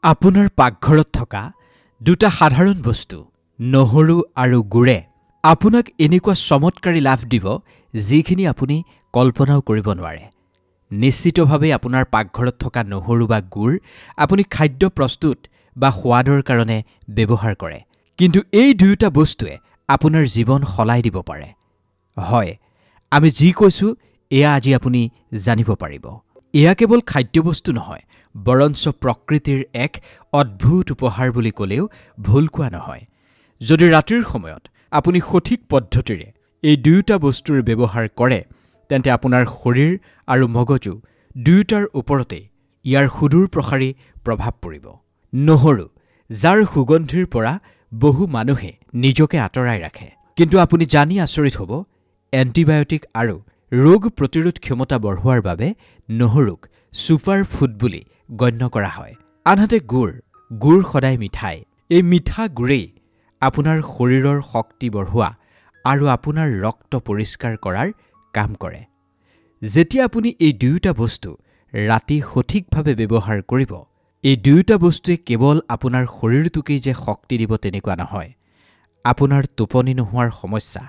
আপোনাৰ পাকঘৰত থকা দুটা সাধাৰণ বস্তু নহৰু আৰু গুড়ে আপোনাক এনেকুৱা চমৎকাৰী লাভ দিব যিখিনি আপুনি কল্পনাও কৰিব নোৱাৰে। নিশ্চিতভাৱে আপোনাৰ পাকঘৰত থকা নহৰু বা গুড় আপুনি খাদ্য প্ৰস্তুত বা সোৱাদৰ কাৰণে ব্যৱহাৰ কৰে, কিন্তু এই দুয়োটা বস্তুৱে আপোনাৰ জীৱন সলাই দিব পাৰে। হয়, আমি যি কৈছো এয়া আজি আপুনি জানিব পাৰিব। এয়া কেৱল খাদ্যবস্তু নহয়, বৰঞ্চ প্ৰকৃতিৰ এক অদ্ভুত উপহাৰ বুলি ক'লেও ভুল কোৱা নহয়। যদি ৰাতিৰ সময়ত আপুনি সঠিক পদ্ধতিৰে এই দুয়োটা বস্তুৰ ব্যৱহাৰ কৰে, তেন্তে আপোনাৰ শৰীৰ আৰু মগজু দুয়োটাৰ ওপৰতে ইয়াৰ সুদূৰ প্ৰসাৰী প্ৰভাৱ পৰিব। নহৰু, যাৰ সুগন্ধিৰ পৰা বহু মানুহে নিজকে আঁতৰাই ৰাখে, কিন্তু আপুনি জানি আচৰিত হ'ব, এণ্টিবায়টিক আৰু ৰোগ প্ৰতিৰোধ ক্ষমতা বঢ়োৱাৰ বাবে নহৰুক ছুপাৰ ফুড বুলি গণ্য কৰা হয়। আনহাতে গুড় সদায় মিঠাই। এই মিঠা গুড়েই আপোনাৰ শৰীৰৰ শক্তি বঢ়োৱা আৰু আপোনাৰ ৰক্ত পৰিষ্কাৰ কৰাৰ কাম কৰে। যেতিয়া আপুনি এই দুয়োটা বস্তু ৰাতি সঠিকভাৱে ব্যৱহাৰ কৰিব, এই দুয়োটা বস্তুৱে কেৱল আপোনাৰ শৰীৰটোকেই যে শক্তি দিব তেনেকুৱা নহয়, আপোনাৰ টোপনি নোহোৱাৰ সমস্যা,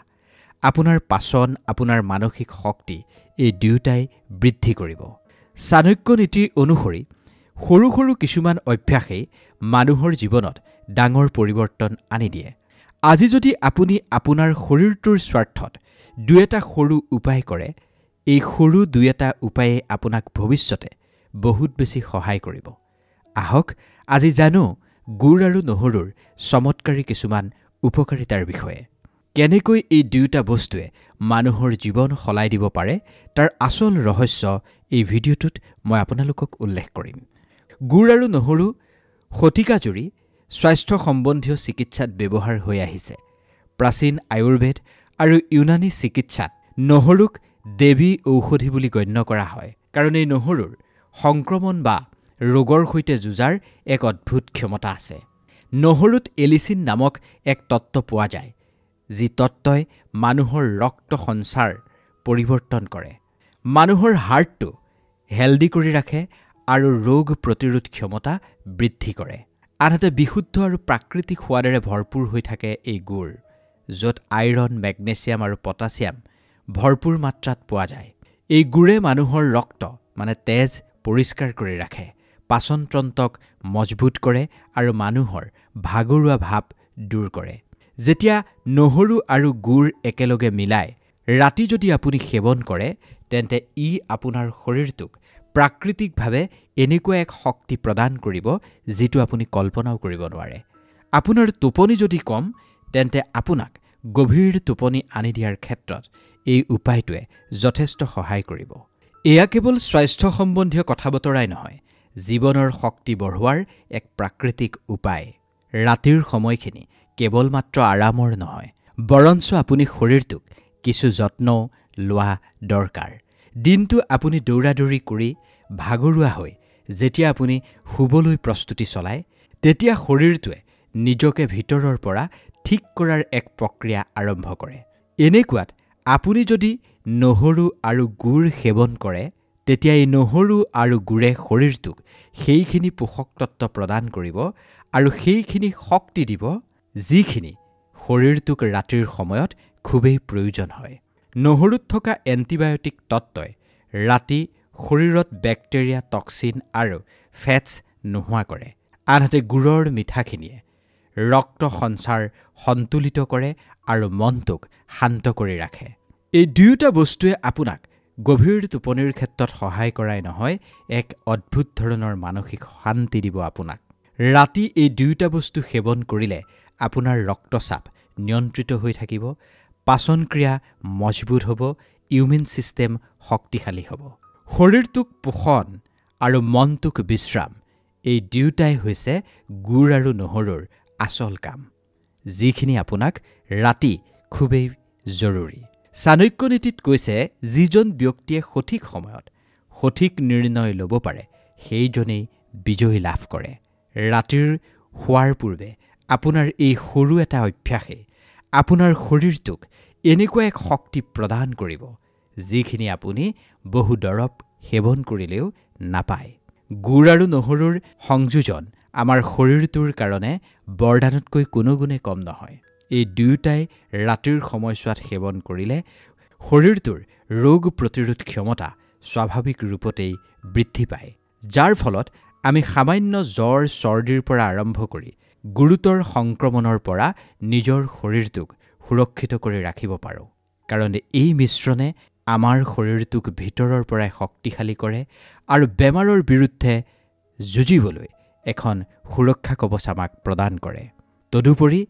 আপোনাৰ পাচন, আপোনাৰ মানসিক শক্তি এই দুয়োটাই বৃদ্ধি কৰিব। চাণক্য নীতি অনুসৰি সৰু সৰু কিছুমান অভ্যাসেই মানুহৰ জীৱনত ডাঙৰ পৰিৱৰ্তন আনি দিয়ে। আজি যদি আপুনি আপোনাৰ শৰীৰটোৰ স্বাৰ্থত দুই এটা সৰু উপায় কৰে, এই সৰু দুই এটা উপায়ে আপোনাক ভৱিষ্যতে বহুত বেছি সহায় কৰিব। আহক আজি জানো গুড় আৰু নহৰুৰ চমৎকাৰী কিছুমান উপকাৰিতাৰ বিষয়ে। কেনেকৈ এই দুয়োটা বস্তুৱে মানুহৰ জীৱন সলাই দিব পাৰে তাৰ আচল ৰহস্য এই ভিডিঅ'টোত মই আপোনালোকক উল্লেখ কৰিম। গুড় আৰু নহৰু শতিকাজুৰি স্বাস্থ্য সম্বন্ধীয় চিকিৎসাত ব্যৱহাৰ হৈ আহিছে। প্ৰাচীন আয়ুৰ্বেদ আৰু ইউনানী চিকিৎসাত নহৰুক দেৱী ঔষধি বুলি গণ্য কৰা হয়, কাৰণ এই নহৰুৰ সংক্ৰমণ বা ৰোগৰ সৈতে যুঁজাৰ এক অদ্ভুত ক্ষমতা আছে। নহৰুত এলিচিন নামক এক তত্ত্ব পোৱা যায়, যি তত্ত্বই মানুহৰ ৰক্ত সঞ্চাৰ পৰিৱৰ্তন কৰে, মানুহৰ হাৰ্টটো হেল্ডি কৰি ৰাখে আৰু ৰোগ প্ৰতিৰোধ ক্ষমতা বৃদ্ধি কৰে। আনহাতে বিশুদ্ধ আৰু প্ৰাকৃতিক সোৱাদেৰে ভৰপূৰ হৈ থাকে এই গুড়, য'ত আইৰণ, মেগনেছিয়াম আৰু পটাছিয়াম ভৰপূৰ মাত্ৰাত পোৱা যায়। এই গুড়ে মানুহৰ ৰক্ত তেজ পৰিষ্কাৰ কৰি ৰাখে, পাচনতন্ত্ৰক মজবুত কৰে আৰু মানুহৰ ভাগৰুৱা ভাৱ দূৰ কৰে। যেতিয়া নহৰু আৰু গুড় একেলগে মিলাই ৰাতি যদি আপুনি সেৱন কৰে, তেন্তে ই আপোনাৰ শৰীৰটোক প্ৰাকৃতিকভাৱে এনেকুৱা এক শক্তি প্ৰদান কৰিব যিটো আপুনি কল্পনাও কৰিব নোৱাৰে। আপোনাৰ টোপনি যদি কম, তেন্তে আপোনাক গভীৰ টোপনি আনি দিয়াৰ ক্ষেত্ৰত এই উপায়টোৱে যথেষ্ট সহায় কৰিব। এয়া কেৱল স্বাস্থ্য সম্বন্ধীয় কথা বতৰাই নহয়, জীৱনৰ শক্তি বঢ়োৱাৰ এক প্ৰাকৃতিক উপায়। ৰাতিৰ সময়খিনি কেৱল মাত্ৰ আৰামৰ নহয়, বৰঞ্চ আপুনি শৰীৰটোক কিছু যত্নও লোৱা দৰকাৰ। দিনটো আপুনি দৌৰাদৌৰি কৰি ভাগৰুৱা হৈ যেতিয়া আপুনি শুবলৈ প্ৰস্তুতি চলায়, তেতিয়া শৰীৰটোৱে নিজকে ভিতৰৰ পৰা ঠিক কৰাৰ এক প্ৰক্ৰিয়া আৰম্ভ কৰে। এনেকুৱাত আপুনি যদি নহৰু আৰু গুড় সেৱন কৰে, তেতিয়া এই নহৰু আৰু গুড়ে শৰীৰটোক সেইখিনি পোষক তত্ত্ব প্ৰদান কৰিব আৰু সেইখিনি শক্তি দিব যিখিনি শৰীৰটোক ৰাতিৰ সময়ত খুবেই প্ৰয়োজন হয়। নহৰুত থকা এণ্টিবায়টিক তত্ত্বই ৰাতি শৰীৰত বেক্টেৰিয়া, টক্সিন আৰু ফেটছ নোহোৱা কৰে। আনহাতে গুড়ৰ মিঠাখিনিয়ে ৰক্ত সঞ্চাৰ সন্তুলিত কৰে আৰু মনটোক শান্ত কৰি ৰাখে। এই দুয়োটা বস্তুৱে আপোনাক গভীৰ টোপনিৰ ক্ষেত্ৰত সহায় কৰাই নহয়, এক অদ্ভুত ধৰণৰ মানসিক শান্তি দিব আপোনাক। ৰাতি এই দুয়োটা বস্তু সেৱন কৰিলে আপোনাৰ ৰক্তচাপ নিয়ন্ত্ৰিত হৈ থাকিব, পাচন ক্ৰিয়া মজবুত হ'ব, ইমিউন ছিষ্টেম শক্তিশালী হ'ব। শৰীৰটোক পোষণ আৰু মনটোক বিশ্ৰাম, এই দুয়োটাই হৈছে গুড় আৰু নহৰুৰ আচল কাম, যিখিনি আপোনাক ৰাতি খুবেই জৰুৰী। চাণক্য নীতিত কৈছে, যিজন ব্যক্তিয়ে সঠিক সময়ত সঠিক নিৰ্ণয় ল'ব পাৰে, সেইজনেই বিজয় লাভ কৰে। ৰাতিৰ শোৱাৰ পূৰ্বে আপোনাৰ এই সৰু এটা অভ্যাসে আপোনাৰ শৰীৰটোক এনেকুৱা এক শক্তি প্ৰদান কৰিব যিখিনি আপুনি বহু দৰৱ সেৱন কৰিলেও নাপায়। গুড় আৰু নহৰুৰ সংযোজন আমাৰ শৰীৰটোৰ কাৰণে বৰদানতকৈ কোনো গুণে কম নহয়। এই দুয়োটাই ৰাতিৰ সময়ছোৱাত সেৱন কৰিলে শৰীৰটোৰ ৰোগ প্ৰতিৰোধ ক্ষমতা স্বাভাৱিক ৰূপতেই বৃদ্ধি পায়, যাৰ ফলত আমি সামান্য জ্বৰ চৰ্দিৰ পৰা আৰম্ভ কৰি গুৰুতৰ সংক্ৰমণৰ পৰা নিজৰ শৰীৰটোক সুৰক্ষিত কৰি ৰাখিব পাৰোঁ। কাৰণ এই মিশ্ৰণে আমাৰ শৰীৰটোক ভিতৰৰ পৰাই শক্তিশালী কৰে আৰু বেমাৰৰ বিৰুদ্ধে যুঁজিবলৈ এখন সুৰক্ষা কৱচ আমাক প্ৰদান কৰে। তদুপৰি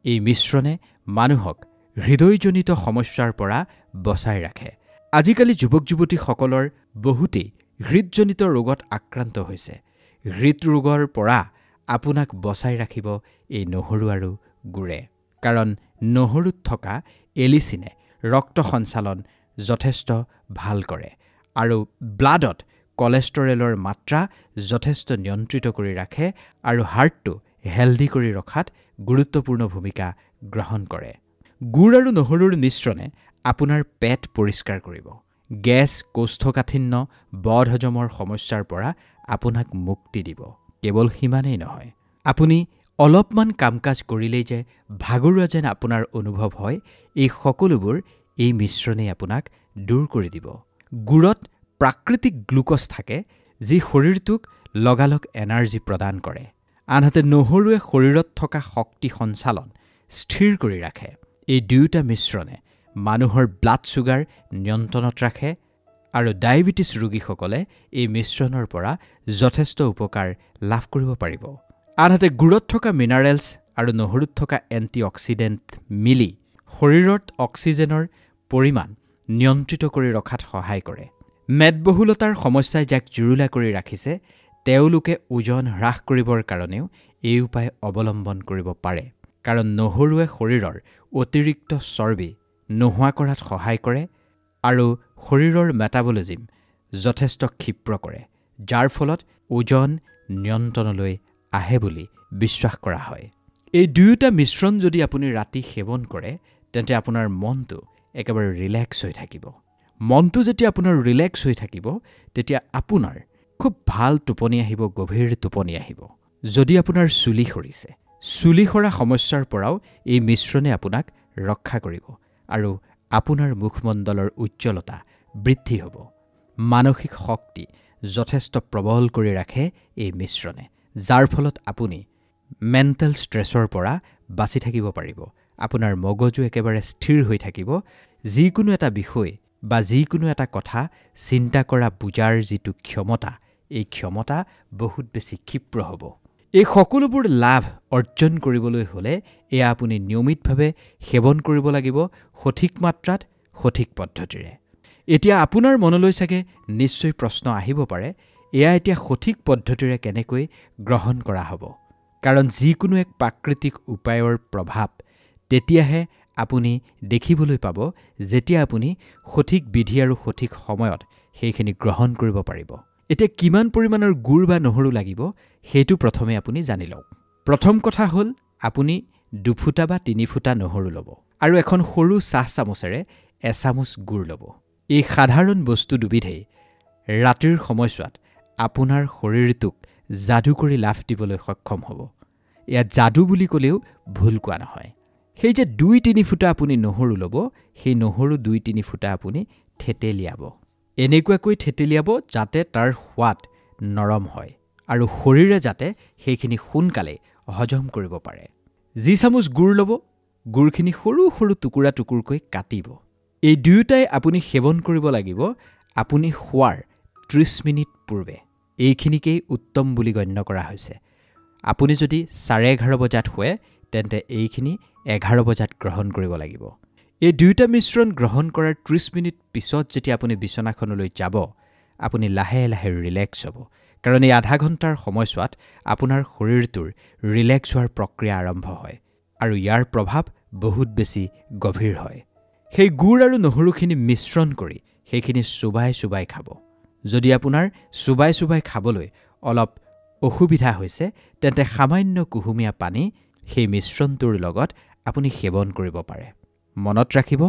এই মিশ্ৰণে মানুহক হৃদয়জনিত সমস্যাৰ পৰা বচাই ৰাখে। আজিকালি যুৱক যুৱতীসকলৰ বহুতেই হৃদজনিত ৰোগত আক্ৰান্ত হৈছে। হৃদৰোগৰ পৰা আপোনাক বচাই ৰাখিব এই নহৰু আৰু গুৰে। কাৰণ নহৰুত থকা এলিচিনে ৰক্ত সঞ্চালন যথেষ্ট ভাল কৰে আৰু ব্লাডত কলেষ্টৰেলৰ মাত্ৰা যথেষ্ট নিয়ন্ত্ৰিত কৰি ৰাখে আৰু হাৰ্টটো হেল্ডি কৰি ৰখাত গুৰুত্বপূৰ্ণ ভূমিকা গ্ৰহণ কৰে। গুড় আৰু নহৰুৰ মিশ্ৰণে আপোনাৰ পেট পৰিষ্কাৰ কৰিব। গেছ, কোষ্ঠকাঠিন্য, বদহজমৰ সমস্যাৰ পৰা আপোনাক মুক্তি দিব। কেৱল সিমানেই নহয়, আপুনি অলপমান কাম কাজ কৰিলেই যে ভাগৰুৱা যেন আপোনাৰ অনুভৱ হয়, এই সকলোবোৰ এই মিশ্ৰণেই আপোনাক দূৰ কৰি দিব। গুড়ত প্ৰাকৃতিক গ্লুক'জ থাকে, যি শৰীৰটোক লগালগ এনাৰ্জি প্ৰদান কৰে। আনহাতে নহৰুৱে শৰীৰত থকা শক্তি সঞ্চালন স্থিৰ কৰি ৰাখে। এই দুয়োটা মিশ্ৰণে মানুহৰ ব্লাড ছুগাৰ নিয়ন্ত্ৰণত ৰাখে আৰু ডায়েবেটিছ ৰোগীসকলে এই মিশ্ৰণৰ পৰা যথেষ্ট উপকাৰ লাভ কৰিব পাৰিব। আনহাতে গুড়ত থকা মিনাৰেলছ আৰু নহৰুত থকা এণ্টি অক্সিডেণ্ট মিলি শৰীৰত অক্সিজেনৰ পৰিমাণ নিয়ন্ত্ৰিত কৰি ৰখাত সহায় কৰে। মেদবহুলতাৰ সমস্যাই যাক জুৰুলা কৰি ৰাখিছে, তেওঁলোকে ওজন হ্ৰাস কৰিবৰ কাৰণেও এই উপায় অৱলম্বন কৰিব পাৰে। কাৰণ নহৰুৱে শৰীৰৰ অতিৰিক্ত চৰ্বি নোহোৱা কৰাত সহায় কৰে আৰু শৰীৰৰ মেটাবলিজিম যথেষ্ট ক্ষীপ্ৰ কৰে, যাৰ ফলত ওজন নিয়ন্ত্ৰণলৈ আহে বুলি বিশ্বাস কৰা হয়। এই দুয়োটা মিশ্ৰণ যদি আপুনি ৰাতি সেৱন কৰে, তেন্তে আপোনাৰ মনটো একেবাৰে ৰিলেক্স হৈ থাকিব। মনটো যেতিয়া আপোনাৰ ৰিলেক্স হৈ থাকিব, তেতিয়া আপোনাৰ খুব ভাল টোপনি আহিব, গভীৰ টোপনি আহিব। যদি আপোনাৰ চুলি সৰিছে, চুলি সৰা সমস্যাৰ পৰাও এই মিশ্ৰণে আপোনাক ৰক্ষা কৰিব আৰু আপোনাৰ মুখমণ্ডলৰ উজ্জ্বলতা বৃদ্ধি হ'ব। মানসিক শক্তি যথেষ্ট প্ৰবল কৰি ৰাখে এই মিশ্ৰণে, যাৰ ফলত আপুনি মেণ্টেল ষ্ট্ৰেছৰ পৰা বাচি থাকিব পাৰিব। আপোনাৰ মগজু একেবাৰে স্থিৰ হৈ থাকিব। যিকোনো এটা বিষয় বা যিকোনো এটা কথা চিন্তা কৰা, বুজাৰ যিটো ক্ষমতা, এই ক্ষমতা বহুত বেছি ক্ষীপ্ৰ হ'ব। এই সকলোবোৰ লাভ অৰ্জন কৰিবলৈ হ'লে এয়া আপুনি নিয়মিতভাৱে সেৱন কৰিব লাগিব, সঠিক মাত্ৰাত, সঠিক পদ্ধতিৰে। এতিয়া আপোনাৰ মনলৈ চাগে নিশ্চয় প্ৰশ্ন আহিব পাৰে, এয়া এতিয়া সঠিক পদ্ধতিৰে কেনেকৈ গ্ৰহণ কৰা হ'ব? কাৰণ যিকোনো এক প্ৰাকৃতিক উপায়ৰ প্ৰভাৱ তেতিয়াহে আপুনি দেখিবলৈ পাব, যেতিয়া আপুনি সঠিক বিধি আৰু সঠিক সময়ত সেইখিনি গ্ৰহণ কৰিব পাৰিব। এতিয়া কিমান পৰিমাণৰ গুড় বা নহৰু লাগিব, সেইটো প্ৰথমে আপুনি জানি লওক। প্ৰথম কথা হ'ল, আপুনি 2 ফুটা বা 3 ফুটা নহৰু ল'ব আৰু এখন সৰু চাহ চামুচেৰে এচামুচ গুড় ল'ব। এই সাধাৰণ বস্তু দুবিধেই ৰাতিৰ সময়ছোৱাত আপোনাৰ শৰীৰটোক যাদু কৰি লাভ দিবলৈ সক্ষম হ'ব। এয়া যাদু বুলি ক'লেও ভুল কোৱা নহয়। সেই যে 2-3 ফুটা আপুনি নহৰু ল'ব, সেই নহৰু 2-3 ফুটা আপুনি থেতেলিয়াব। এনেকুৱাকৈ থেতেলিয়াব যাতে তাৰ সোৱাদ নৰম হয় আৰু শৰীৰে যাতে সেইখিনি সোনকালে হজম কৰিব পাৰে। যি চামুচ গুড় ল'ব, গুড়খিনি সৰু সৰু টুকুৰা টুকুৰকৈ কাটিব। এই দুয়োটাই আপুনি সেৱন কৰিব লাগিব আপুনি শোৱাৰ 30 মিনিট পূৰ্বে। এইখিনিকেই উত্তম বুলি গণ্য কৰা হৈছে। আপুনি যদি 11:30 বজাত শুৱে, তেন্তে এইখিনি 11 বজাত গ্ৰহণ কৰিব লাগিব। এই দুয়োটা মিশ্ৰণ গ্ৰহণ কৰাৰ 30 মিনিট পিছত যেতিয়া আপুনি বিচনাখনলৈ যাব, আপুনি লাহে লাহে ৰিলেক্স হ'ব। কাৰণ এই আধা ঘণ্টাৰ সময়ছোৱাত আপোনাৰ শৰীৰটোৰ ৰিলেক্স হোৱাৰ প্ৰক্ৰিয়া আৰম্ভ হয় আৰু ইয়াৰ প্ৰভাৱ বহুত বেছি গভীৰ হয়। সেই গুড় আৰু নহৰুখিনি মিশ্ৰণ কৰি সেইখিনি চুবাই চুবাই খাব। যদি আপোনাৰ চুবাই চুবাই খাবলৈ অলপ অসুবিধা হৈছে, তেন্তে সামান্য কুহুমীয়া পানী সেই মিশ্ৰণটোৰ লগত আপুনি সেৱন কৰিব পাৰে। মনত ৰাখিব,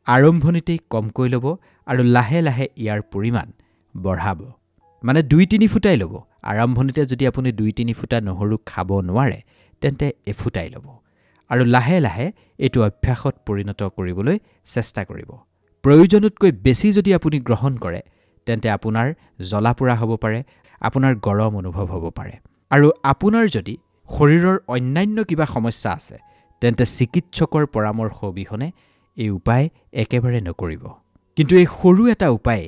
আৰম্ভণিতেই কমকৈ ল'ব আৰু লাহে লাহে ইয়াৰ পৰিমাণ বঢ়াব। মানে 2-3 ফুটাই ল'ব আৰম্ভণিতে যদি আপুনি 2-3 ফুটা নহৰু খাব নোৱাৰে তেন্তে এফুটাই ল'ব আৰু লাহে লাহে এইটো অভ্যাসত পৰিণত কৰিবলৈ চেষ্টা কৰিব প্ৰয়োজনতকৈ বেছি যদি আপুনি গ্ৰহণ কৰে তেন্তে আপোনাৰ জ্বলা-পোৰা হ'ব পাৰে আপোনাৰ গৰম অনুভৱ হ'ব পাৰে আৰু আপোনাৰ যদি শৰীৰৰ অন্যান্য কিবা সমস্যা আছে তেন্তে চিকিৎসকৰ পৰামৰ্শ অবিহনে এই উপায় একেবাৰে নকৰিব কিন্তু এই সৰু এটা উপায়ে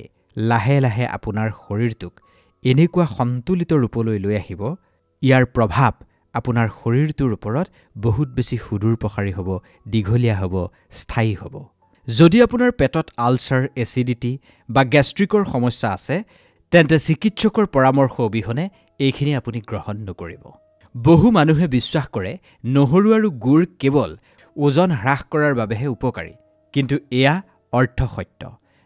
লাহে লাহে আপোনাৰ শৰীৰটোক এনেকুৱা সন্তুলিত ৰূপলৈ লৈ আহিব ইয়াৰ প্ৰভাৱ আপোনাৰ শৰীৰটোৰ ওপৰত বহুত বেছি সুদূৰ প্ৰসাৰী হ'ব দীঘলীয়া হ'ব স্থায়ী হ'ব যদি আপোনাৰ পেটত আলচাৰ এচিডিটি বা গ্যাষ্ট্ৰিকৰ সমস্যা আছে তেন্তে চিকিৎসকৰ পৰামৰ্শ অবিহনে এইখিনি আপুনি গ্ৰহণ নকৰিব বহু মানুহে বিশ্বাস কৰে নহৰু আৰু গুড় কেৱল ওজন হ্ৰাস কৰাৰ বাবেহে উপকাৰী কিন্তু এয়া অৰ্থসত্য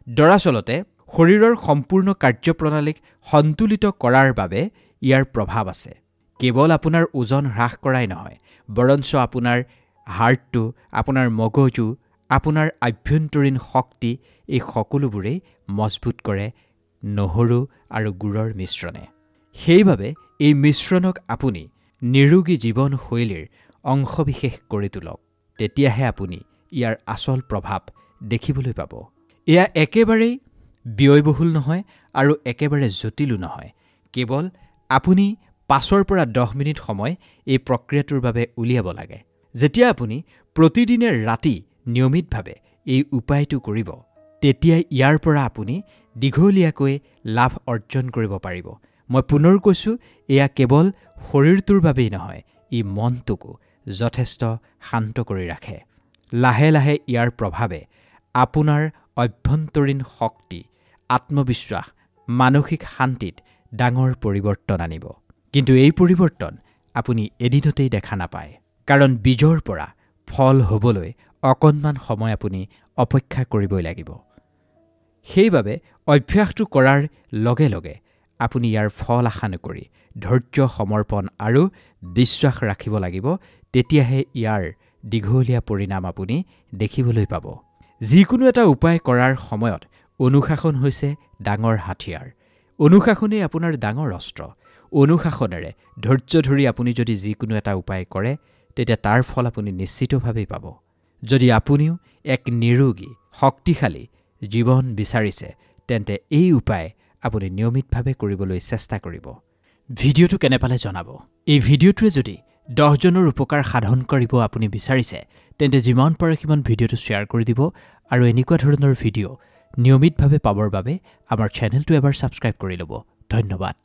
দৰাচলতে শৰীৰৰ সম্পূৰ্ণ কাৰ্যপ্ৰণালীক সন্তুলিত কৰাৰ বাবে ইয়াৰ প্ৰভাৱ আছে কেৱল আপোনাৰ ওজন হ্ৰাস কৰাই নহয় বৰঞ্চ আপোনাৰ হাৰ্টটো আপোনাৰ মগজু আপোনাৰ আভ্যন্তৰীণ শক্তি এই সকলোবোৰেই মজবুত কৰে নহৰু আৰু গুড়ৰ মিশ্ৰণে সেইবাবে এই মিশ্ৰণক আপুনি নিৰোগী জীৱনশৈলীৰ অংশবিশেষ কৰি তোলক তেতিয়াহে আপুনি ইয়াৰ আচল প্ৰভাৱ দেখিবলৈ পাব এয়া একেবাৰেই ব্যয়বহুল নহয় আৰু একেবাৰে জটিলো নহয় কেৱল আপুনি 5 পৰা 10 মিনিট সময় এই প্ৰক্ৰিয়াটোৰ বাবে উলিয়াব লাগে যেতিয়া আপুনি প্ৰতিদিনে ৰাতি নিয়মিতভাৱে এই উপায়টো কৰিব তেতিয়া ইয়াৰ পৰা আপুনি দীঘলীয়াকৈ লাভ অৰ্জন কৰিব পাৰিব মই পুনৰ কৈছো এয়া কেৱল শৰীৰটোৰ বাবেই নহয় ই মনটোকো যথেষ্ট শান্ত কৰি ৰাখে লাহে লাহে ইয়াৰ প্ৰভাৱে আপোনাৰ অভ্যন্তৰীণ শক্তি আত্মবিশ্বাস মানসিক শান্তিত ডাঙৰ পৰিৱৰ্তন আনিব কিন্তু এই পৰিৱৰ্তন আপুনি এদিনতেই দেখা নাপায় কাৰণ বীজৰ পৰা ফল হ'বলৈ অকণমান সময় আপুনি অপেক্ষা কৰিবই লাগিব সেইবাবে অভ্যাসটো কৰাৰ লগে লগে আপুনি ইয়াৰ ফল আশা নকৰি ধৈৰ্য সমৰ্পণ আৰু বিশ্বাস ৰাখিব লাগিব তেতিয়াহে ইয়াৰ দীঘলীয়া পৰিণাম আপুনি দেখিবলৈ পাব যিকোনো এটা উপায় কৰাৰ সময়ত অনুশাসন হৈছে ডাঙৰ হাতিয়াৰ অনুশাসনেই আপোনাৰ ডাঙৰ অস্ত্ৰ অনুশাসনেৰে ধৈৰ্য ধৰি আপুনি যদি যিকোনো এটা উপায় কৰে তেতিয়া তাৰ ফল আপুনি নিশ্চিতভাৱে পাব যদি আপুনিও এক নিৰোগী শক্তিশালী জীৱন বিচাৰিছে তেন্তে এই উপায় আপুনি নিয়মিতভাৱে কৰিবলৈ চেষ্টা কৰিব ভিডিঅ'টো কেনে পালে জনাব এই ভিডিঅ'টোৱে যদি 10 জনৰ উপকাৰ সাধন কৰিব আপুনি বিচাৰিছে তেন্তে যিমান পাৰে সিমান ভিডিঅ'টো শ্বেয়াৰ কৰি দিব আৰু এনেকুৱা ধৰণৰ ভিডিঅ' নিয়মিতভাৱে পাবৰ বাবে আমাৰ চেনেলটো এবাৰ সাবস্ক্ৰাইব কৰি ল'ব ধন্যবাদ